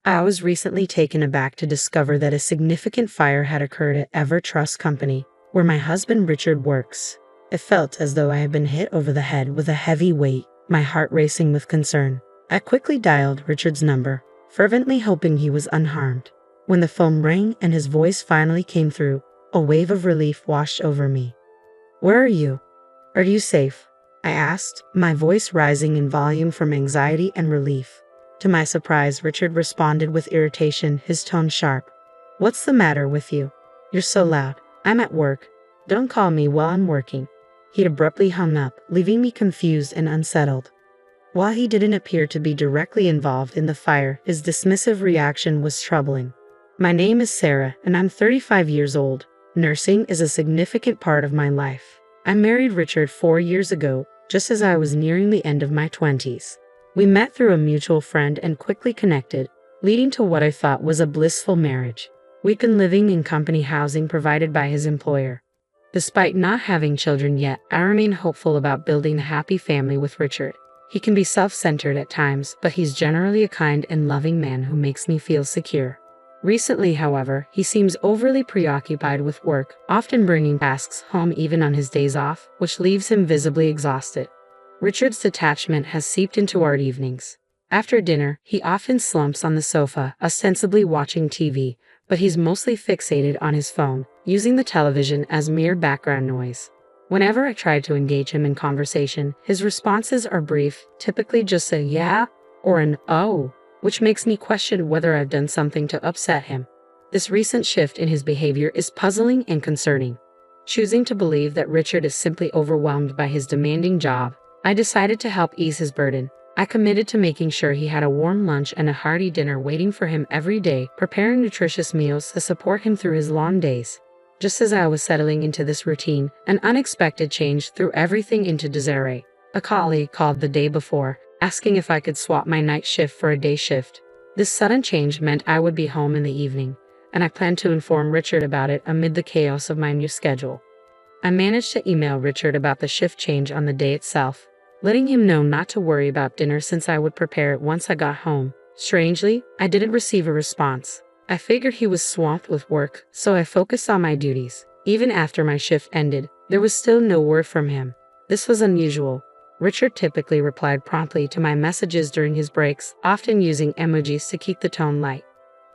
I was recently taken aback to discover that a significant fire had occurred at Evertrust Company, where my husband Richard works. It felt as though I had been hit over the head with a heavy weight, my heart racing with concern. I quickly dialed Richard's number, fervently hoping he was unharmed. When the phone rang and his voice finally came through, a wave of relief washed over me. "Where are you? Are you safe?" I asked, my voice rising in volume from anxiety and relief. To my surprise, Richard responded with irritation, his tone sharp. "What's the matter with you? You're so loud. I'm at work. Don't call me while I'm working." He abruptly hung up, leaving me confused and unsettled. While he didn't appear to be directly involved in the fire, his dismissive reaction was troubling. "My name is Sarah, and I'm 35 years old. Nursing is a significant part of my life. I married Richard 4 years ago, just as I was nearing the end of my 20s. We met through a mutual friend and quickly connected, leading to what I thought was a blissful marriage. We'd been living in company housing provided by his employer. Despite not having children yet, I remain hopeful about building a happy family with Richard. He can be self-centered at times, but he's generally a kind and loving man who makes me feel secure. Recently, however, he seems overly preoccupied with work, often bringing tasks home even on his days off, which leaves him visibly exhausted. Richard's detachment has seeped into our evenings. After dinner, he often slumps on the sofa, ostensibly watching TV, but he's mostly fixated on his phone, using the television as mere background noise. Whenever I try to engage him in conversation, his responses are brief, typically just a "yeah" or an "oh," which makes me question whether I've done something to upset him. This recent shift in his behavior is puzzling and concerning. Choosing to believe that Richard is simply overwhelmed by his demanding job, I decided to help ease his burden. I committed to making sure he had a warm lunch and a hearty dinner waiting for him every day, preparing nutritious meals to support him through his long days. Just as I was settling into this routine, an unexpected change threw everything into disarray. A colleague called the day before, asking if I could swap my night shift for a day shift. This sudden change meant I would be home in the evening, and I planned to inform Richard about it amid the chaos of my new schedule. I managed to email Richard about the shift change on the day itself, letting him know not to worry about dinner since I would prepare it once I got home. Strangely, I didn't receive a response. I figured he was swamped with work, so I focused on my duties. Even after my shift ended, there was still no word from him. This was unusual. Richard typically replied promptly to my messages during his breaks, often using emojis to keep the tone light.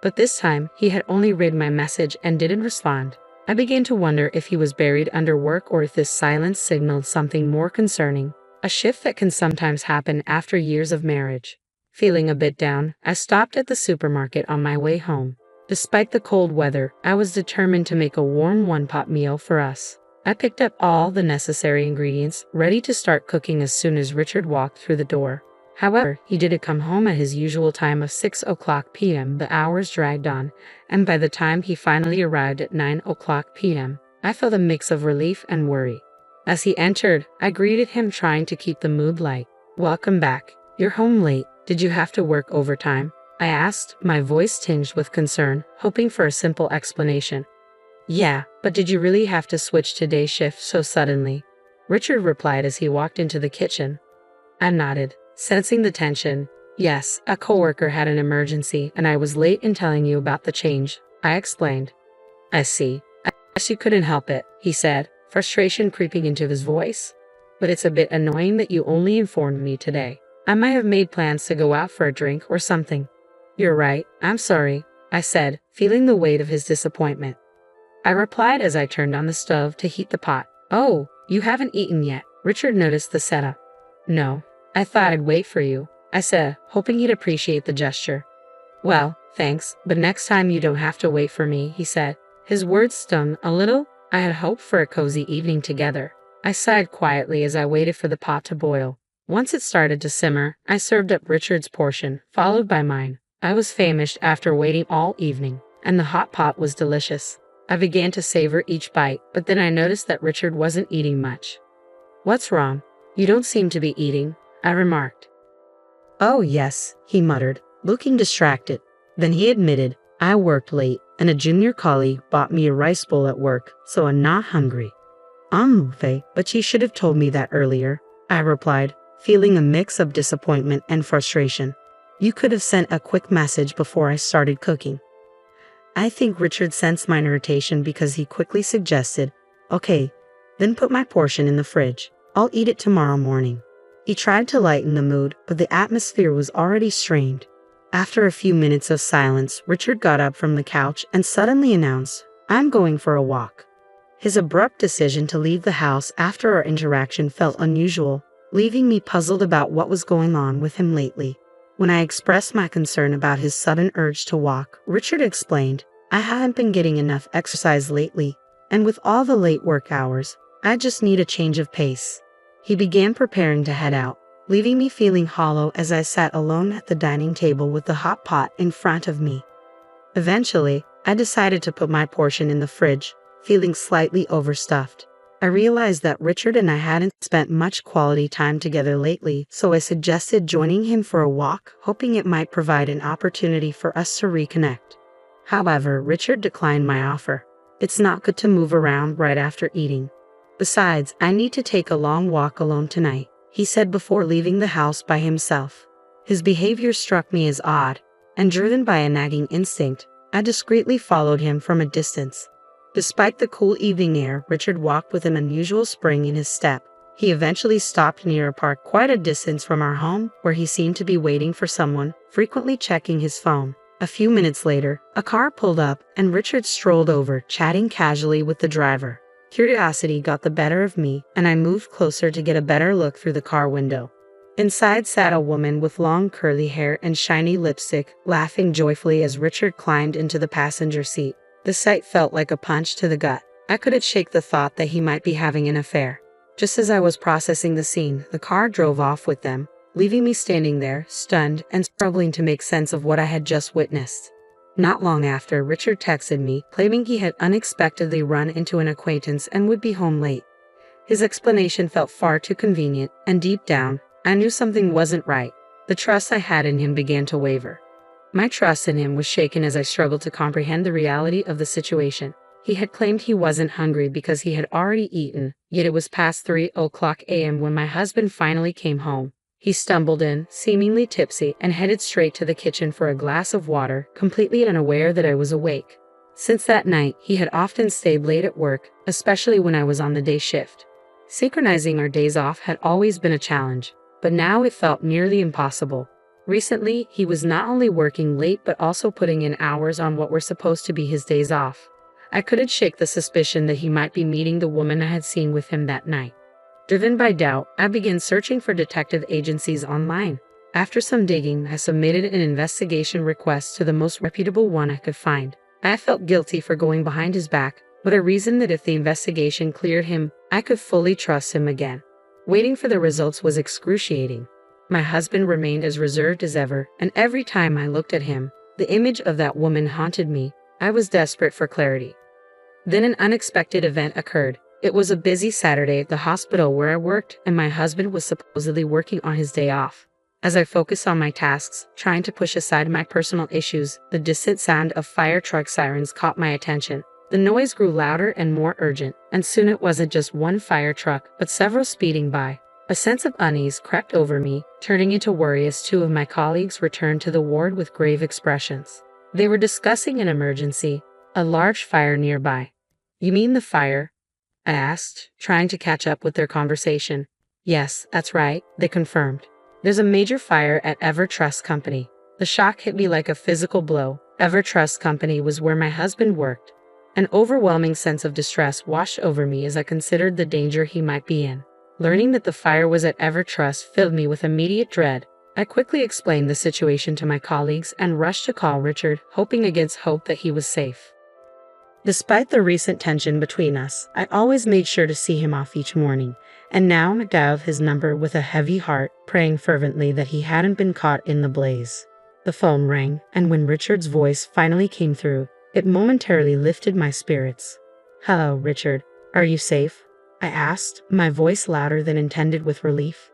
But this time, he had only read my message and didn't respond. I began to wonder if he was buried under work or if this silence signaled something more concerning, a shift that can sometimes happen after years of marriage. Feeling a bit down, I stopped at the supermarket on my way home. Despite the cold weather, I was determined to make a warm one-pot meal for us. I picked up all the necessary ingredients, ready to start cooking as soon as Richard walked through the door. However, he didn't come home at his usual time of 6:00 p.m. The hours dragged on, and by the time he finally arrived at 9:00 p.m., I felt a mix of relief and worry. As he entered, I greeted him, trying to keep the mood light. "Welcome back. You're home late. Did you have to work overtime?" I asked, my voice tinged with concern, hoping for a simple explanation. "Yeah, but did you really have to switch to day shift so suddenly?" Richard replied as he walked into the kitchen. I nodded, sensing the tension. "Yes, a coworker had an emergency and I was late in telling you about the change," I explained. "I see. I guess you couldn't help it," he said, frustration creeping into his voice. "But it's a bit annoying that you only informed me today. I might have made plans to go out for a drink or something." "You're right. I'm sorry," I said, feeling the weight of his disappointment. I replied as I turned on the stove to heat the pot. "Oh, you haven't eaten yet?" Richard noticed the setup. "No, I thought I'd wait for you," I said, hoping he'd appreciate the gesture. "Well, thanks, but next time you don't have to wait for me," he said. His words stung a little. I had hoped for a cozy evening together. I sighed quietly as I waited for the pot to boil. Once it started to simmer, I served up Richard's portion, followed by mine. I was famished after waiting all evening, and the hot pot was delicious. I began to savor each bite, but then I noticed that Richard wasn't eating much. "What's wrong? You don't seem to be eating," I remarked. "Oh yes," he muttered, looking distracted. Then he admitted, "I worked late, and a junior colleague bought me a rice bowl at work, so I'm not hungry." Faye, but you should have told me that earlier," I replied, feeling a mix of disappointment and frustration. You could have sent a quick message before I started cooking." I think Richard sensed my irritation because he quickly suggested, "Okay, then put my portion in the fridge. I'll eat it tomorrow morning." He tried to lighten the mood, but the atmosphere was already strained. After a few minutes of silence, Richard got up from the couch and suddenly announced, "I'm going for a walk." His abrupt decision to leave the house after our interaction felt unusual, leaving me puzzled about what was going on with him lately. When I expressed my concern about his sudden urge to walk, Richard explained, "I haven't been getting enough exercise lately, and with all the late work hours, I just need a change of pace." He began preparing to head out, leaving me feeling hollow as I sat alone at the dining table with the hot pot in front of me. Eventually, I decided to put my portion in the fridge, feeling slightly overstuffed. I realized that Richard and I hadn't spent much quality time together lately, so I suggested joining him for a walk, hoping it might provide an opportunity for us to reconnect. However, Richard declined my offer. "It's not good to move around right after eating. Besides, I need to take a long walk alone tonight," he said before leaving the house by himself. His behavior struck me as odd, and driven by a nagging instinct, I discreetly followed him from a distance. Despite the cool evening air, Richard walked with an unusual spring in his step. He eventually stopped near a park quite a distance from our home, where he seemed to be waiting for someone, frequently checking his phone. A few minutes later, a car pulled up, and Richard strolled over, chatting casually with the driver. Curiosity got the better of me, and I moved closer to get a better look through the car window. Inside sat a woman with long curly hair and shiny lipstick, laughing joyfully as Richard climbed into the passenger seat. The sight felt like a punch to the gut. I couldn't shake the thought that he might be having an affair. Just as I was processing the scene, the car drove off with them, leaving me standing there, stunned and struggling to make sense of what I had just witnessed. Not long after, Richard texted me, claiming he had unexpectedly run into an acquaintance and would be home late. His explanation felt far too convenient, and deep down, I knew something wasn't right. The trust I had in him began to waver. My trust in him was shaken as I struggled to comprehend the reality of the situation. He had claimed he wasn't hungry because he had already eaten, yet it was past 3:00 a.m. when my husband finally came home. He stumbled in, seemingly tipsy, and headed straight to the kitchen for a glass of water, completely unaware that I was awake. Since that night, he had often stayed late at work, especially when I was on the day shift. Synchronizing our days off had always been a challenge, but now it felt nearly impossible. Recently, he was not only working late but also putting in hours on what were supposed to be his days off. I couldn't shake the suspicion that he might be meeting the woman I had seen with him that night. Driven by doubt, I began searching for detective agencies online. After some digging, I submitted an investigation request to the most reputable one I could find. I felt guilty for going behind his back, but I reasoned that if the investigation cleared him, I could fully trust him again. Waiting for the results was excruciating. My husband remained as reserved as ever, and every time I looked at him, the image of that woman haunted me. I was desperate for clarity. Then an unexpected event occurred. It was a busy Saturday at the hospital where I worked, and my husband was supposedly working on his day off. As I focused on my tasks, trying to push aside my personal issues, the distant sound of fire truck sirens caught my attention. The noise grew louder and more urgent, and soon it wasn't just one fire truck, but several speeding by. A sense of unease crept over me, turning into worry as two of my colleagues returned to the ward with grave expressions. They were discussing an emergency, a large fire nearby. "You mean the fire?" I asked, trying to catch up with their conversation. "Yes, that's right," they confirmed. "There's a major fire at EverTrust Company." The shock hit me like a physical blow. EverTrust Company was where my husband worked. An overwhelming sense of distress washed over me as I considered the danger he might be in. Learning that the fire was at EverTrust filled me with immediate dread. I quickly explained the situation to my colleagues and rushed to call Richard, hoping against hope that he was safe. Despite the recent tension between us, I always made sure to see him off each morning, and now I dialed his number with a heavy heart, praying fervently that he hadn't been caught in the blaze. The phone rang, and when Richard's voice finally came through, it momentarily lifted my spirits. "Hello, Richard. Are you safe?" I asked, my voice louder than intended with relief.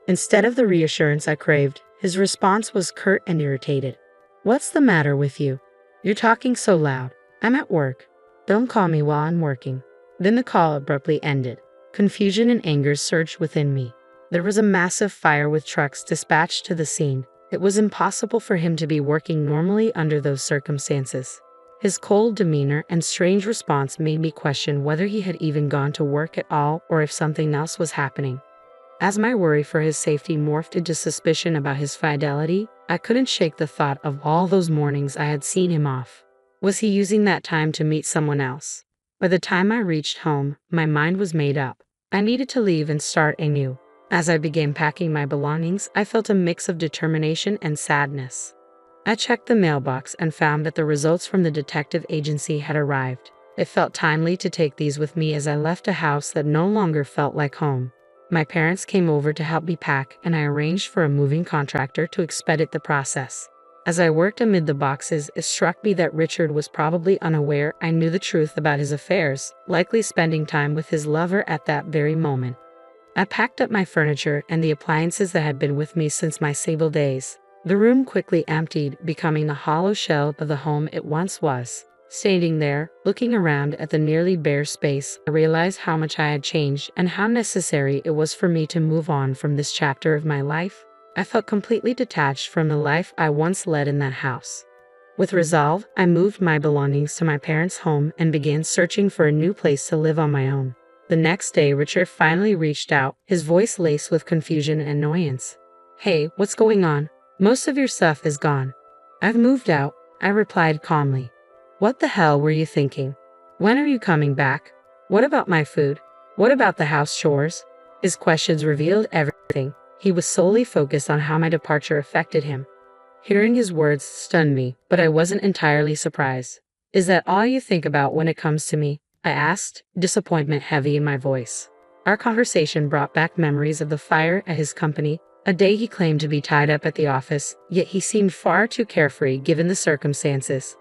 Instead of the reassurance I craved, his response was curt and irritated. "What's the matter with you? You're talking so loud. I'm at work. Don't call me while I'm working." Then the call abruptly ended. Confusion and anger surged within me. There was a massive fire with trucks dispatched to the scene, It was impossible for him to be working normally under those circumstances. His cold demeanor and strange response made me question whether he had even gone to work at all or if something else was happening. As my worry for his safety morphed into suspicion about his fidelity, I couldn't shake the thought of all those mornings I had seen him off. Was he using that time to meet someone else? By the time I reached home, my mind was made up. I needed to leave and start anew. As I began packing my belongings, I felt a mix of determination and sadness. I checked the mailbox and found that the results from the detective agency had arrived. It felt timely to take these with me as I left a house that no longer felt like home. My parents came over to help me pack, and I arranged for a moving contractor to expedite the process. As I worked amid the boxes, it struck me that Richard was probably unaware I knew the truth about his affairs, likely spending time with his lover at that very moment. I packed up my furniture and the appliances that had been with me since my Sable days. The room quickly emptied, becoming the hollow shell of the home it once was. Standing there, looking around at the nearly bare space, I realized how much I had changed and how necessary it was for me to move on from this chapter of my life. I felt completely detached from the life I once led in that house. With resolve, I moved my belongings to my parents' home and began searching for a new place to live on my own. The next day, Richard finally reached out, his voice laced with confusion and annoyance. "Hey, what's going on? Most of your stuff is gone." "I've moved out," I replied calmly. "What the hell were you thinking? When are you coming back? What about my food? What about the house chores?" His questions revealed everything. He was solely focused on how my departure affected him. Hearing his words stunned me, but I wasn't entirely surprised. "Is that all you think about when it comes to me?" I asked, disappointment heavy in my voice. Our conversation brought back memories of the fire at his company, a day he claimed to be tied up at the office, yet he seemed far too carefree given the circumstances.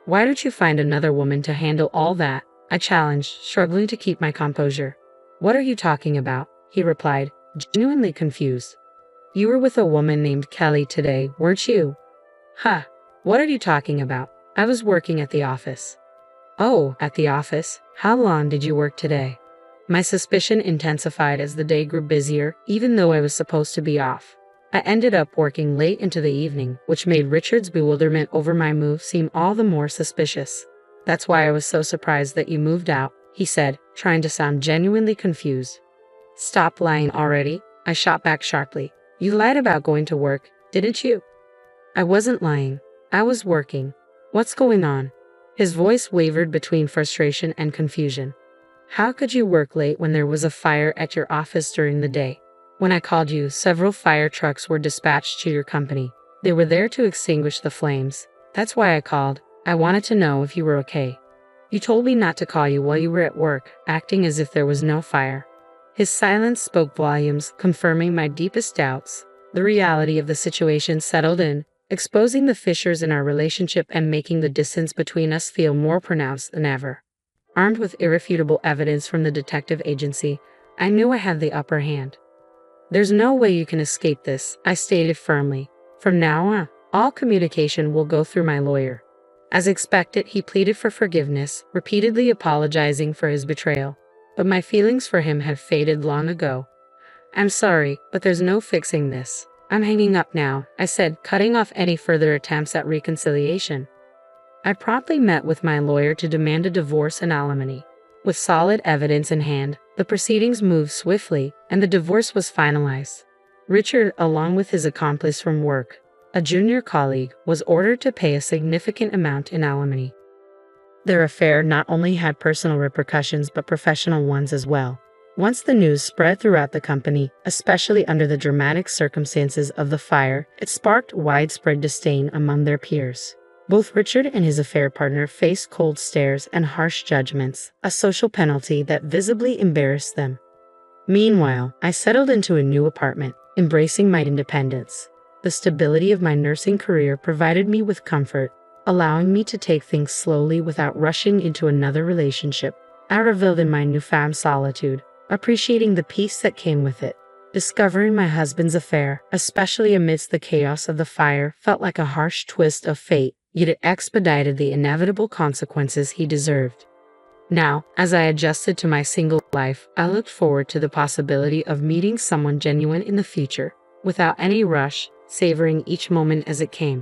"Why don't you find another woman to handle all that?" I challenged, struggling to keep my composure. "What are you talking about?" he replied, genuinely confused. "You were with a woman named Kelly today, weren't you?" "Huh, what are you talking about? I was working at the office." "Oh, at the office? How long did you work today?" My suspicion intensified as the day grew busier, even though I was supposed to be off. I ended up working late into the evening, which made Richard's bewilderment over my move seem all the more suspicious. "That's why I was so surprised that you moved out," he said, trying to sound genuinely confused. "Stop lying already," I shot back sharply. "You lied about going to work, didn't you?" "I wasn't lying. I was working. What's going on?" His voice wavered between frustration and confusion. "How could you work late when there was a fire at your office during the day? When I called you, several fire trucks were dispatched to your company. They were there to extinguish the flames. That's why I called. I wanted to know if you were okay. You told me not to call you while you were at work, acting as if there was no fire." His silence spoke volumes, confirming my deepest doubts. The reality of the situation settled in, exposing the fissures in our relationship and making the distance between us feel more pronounced than ever. Armed with irrefutable evidence from the detective agency, I knew I had the upper hand. "There's no way you can escape this," I stated firmly. "From now on, all communication will go through my lawyer." As expected, he pleaded for forgiveness, repeatedly apologizing for his betrayal. But my feelings for him had faded long ago. "I'm sorry, but there's no fixing this. I'm hanging up now," I said, cutting off any further attempts at reconciliation. I promptly met with my lawyer to demand a divorce and alimony. With solid evidence in hand, the proceedings moved swiftly, and the divorce was finalized. Richard, along with his accomplice from work, a junior colleague, was ordered to pay a significant amount in alimony. Their affair not only had personal repercussions but professional ones as well. Once the news spread throughout the company, especially under the dramatic circumstances of the fire, it sparked widespread disdain among their peers. Both Richard and his affair partner faced cold stares and harsh judgments, a social penalty that visibly embarrassed them. Meanwhile, I settled into a new apartment, embracing my independence. The stability of my nursing career provided me with comfort, allowing me to take things slowly without rushing into another relationship. I reveled in my newfound solitude, appreciating the peace that came with it. Discovering my husband's affair, especially amidst the chaos of the fire, felt like a harsh twist of fate, yet it expedited the inevitable consequences he deserved. Now, as I adjusted to my single life, I looked forward to the possibility of meeting someone genuine in the future, without any rush, savoring each moment as it came.